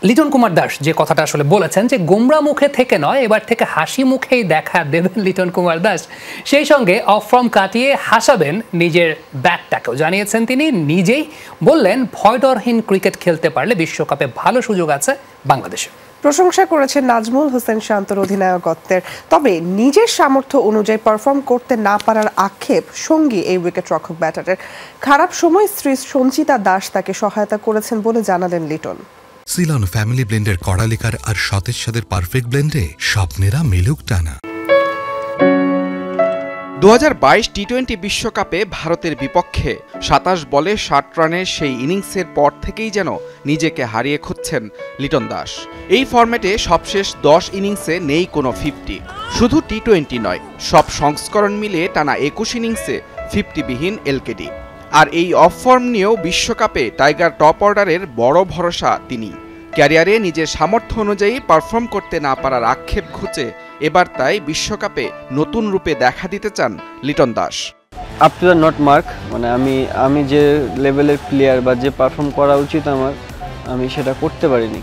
লিটন কুমার দাস যে কথাটা আসলে বলেছেন যে গোমরা মুখে থেকে নয়, এবার থেকে হাসি মুখেই দেখা দেবেন লিটন কুমার দাস, সেই সঙ্গে অফ ফর্ম কাটিয়ে হাসাবেন নিজের ব্যাটটাকেও জানিয়েছেন তিনি নিজেই। বললেন ভয়ডরহীন ক্রিকেট খেলতে পারলে বিশ্বকাপে ভালো সুযোগ আছে বাংলাদেশে। প্রশংসা করেছেন নাজমুল হোসেন শান্তর অধিনায়কত্বের, তবে নিজের সামর্থ্য অনুযায়ী পারফর্ম করতে না পারার আক্ষেপ সঙ্গী এই উইকেট রক্ষক ব্যাটারের। খারাপ সময় স্ত্রী সঞ্চিতা দাস তাকে সহায়তা করেছেন বলে জানালেন লিটন। সিলন ফ্যামিলি ব্লেন্ডের কড়ালিকার আর সতেজ সাদের পারফেক্ট ব্লেন্ডে স্বপ্নেরা মিলুক টানা। 2022 টি-20 বিশ্বকাপে ভারতের বিপক্ষে 27 বলে 60 রানের সেই ইনিংসের পর থেকেই যেন নিজেকে হারিয়ে খুঁজছেন লিটন দাস। এই ফরম্যাটে সবশেষ 10 ইনিংসে নেই কোনো 50। শুধু টি-20 নয়, সব সংস্করণ মিলিয়ে টানা 21 ইনিংসে 50বিহীন এলকেডি। আর এই অফ ফর্ম নিয়েও বিশ্বকাপে টাইগার টপ অর্ডারের বড় ভরসা তিনি। ক্যারিয়ারে নিজের সামর্থ্য অনুযায়ী পারফর্ম করতে না পারার আক্ষেপ ঘুচে এবার তাই বিশ্বকাপে নতুন রূপে দেখা দিতে চান Liton Das. Up to the not mark, মানে আমি যে লেভেলের প্লেয়ার বা যে পারফর্ম করা উচিত আমার, আমি সেটা করতে পারিনি।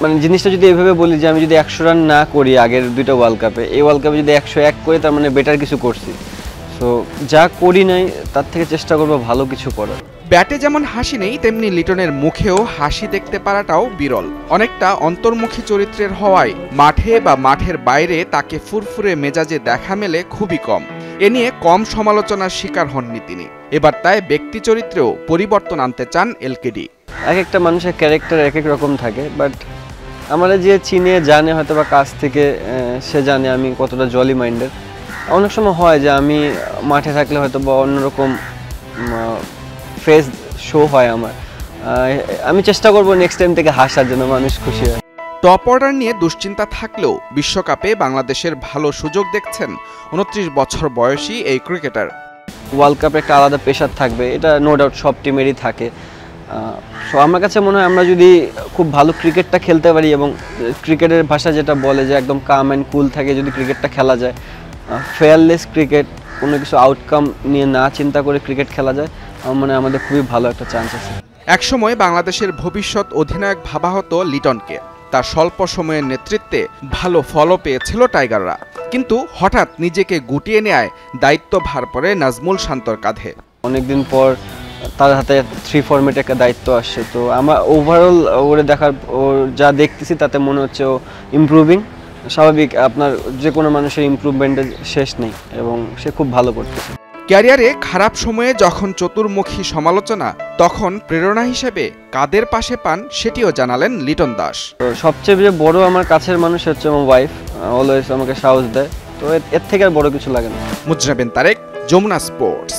মানে জিনিসটা যদি এইভাবে বলি যে আমি যদি 100 রান না করি আগের দুইটা ওয়ার্ল্ড কাপে, এই ওয়ার্ল্ড কাপে যদি 101 করি, তার মানে বেটার কিছু করছি। সো যা করি নাই তার থেকে চেষ্টা করবো ভালো কিছু করার। ব্যাটে যেমন হাসি নেই, তেমনি লিটনের মুখেও হাসি দেখতে পারাটাও বিরল। অনেকটা অন্তর্মুখী চরিত্রের হওয়ায় মাঠে বা মাঠের বাইরে তাকে ফুরফুরে মেজাজে দেখা মেলে খুবই কম। এ নিয়ে কম সমালোচনার শিকার হননি তিনি। এবার তাই ব্যক্তি চরিত্রেও পরিবর্তন আনতে চান এলকেডি। এক একটা মানুষের ক্যারেক্টার এক এক রকম থাকে, বাট আমরা যে চিনে জানে হয়তো বা কাছ থেকে সে জানে আমি কতটা জলি মাইন্ডের। অনেক সময় হয় যে আমি মাঠে থাকলে হয়তো বা অন্যরকম ফেস শো হয় আমার। আমি চেষ্টা করবো নেক্সট টাইম থেকে হাসার জন্য, মানুষ খুশি হয়। টপ অর্ডার নিয়ে দুশ্চিন্তা থাকলেও বিশ্বকাপে বাংলাদেশের ভালো সুযোগ দেখছেন 29 বছর বয়সী এই ক্রিকেটার। ওয়ার্ল্ড কাপে একটা আলাদা প্রেশার থাকবে, এটা নো ডাউট সব টিমেরই থাকে। সো আমার কাছে মনে হয় আমরা যদি খুব ভালো ক্রিকেটটা খেলতে পারি এবং ক্রিকেটের ভাষা যেটা বলে যে একদম কাম অ্যান্ড কুল থাকে যদি ক্রিকেটটা খেলা যায়, ফেয়ারলেস ক্রিকেট, কোনো কিছু আউটকাম নিয়ে না চিন্তা করে ক্রিকেট খেলা যায়, আমার মনে হয় আমাদের খুবই ভালো একটা চান্স আছে। একসময় বাংলাদেশের ভবিষ্যৎ অধিনায়ক ভাবা হতো লিটনকে। তার স্বল্প সময়ের নেতৃত্বে ভালো ফলও পেয়েছিল টাইগাররা, কিন্তু হঠাৎ নিজেকে গুটিয়ে নেয় দায়িত্বভার পড়ে নাজমুল শান্তর কাঁধে। অনেকদিন পর তার হাতে 3 ফরম্যাটে একটা দায়িত্ব আসছে, তো আমার ওভারঅল ওরে দেখার যা দেখতেছি তাতে মনে হচ্ছে ও ইমপ্রুভিং। স্বাভাবিক, আপনার যে কোনো মানুষের ইমপ্রুভমেন্টের শেষ নেই এবং সে খুব ভালো করতেছে। ক্যারিয়ারে খারাপ সময়ে যখন চতুর্মুখী সমালোচনা, তখন প্রেরণা হিসেবে কাদের পাশে পান সেটিও জানালেন লিটন দাস। সবচেয়ে যে বড় আমার কাছের মানুষ হচ্ছে আমার ওয়াইফ, অলওয়েজ আমাকে সাহস দেয়, তো এর থেকে আর বড় কিছু লাগে না। মুজরাবিন তারেক, যমুনা স্পোর্টস।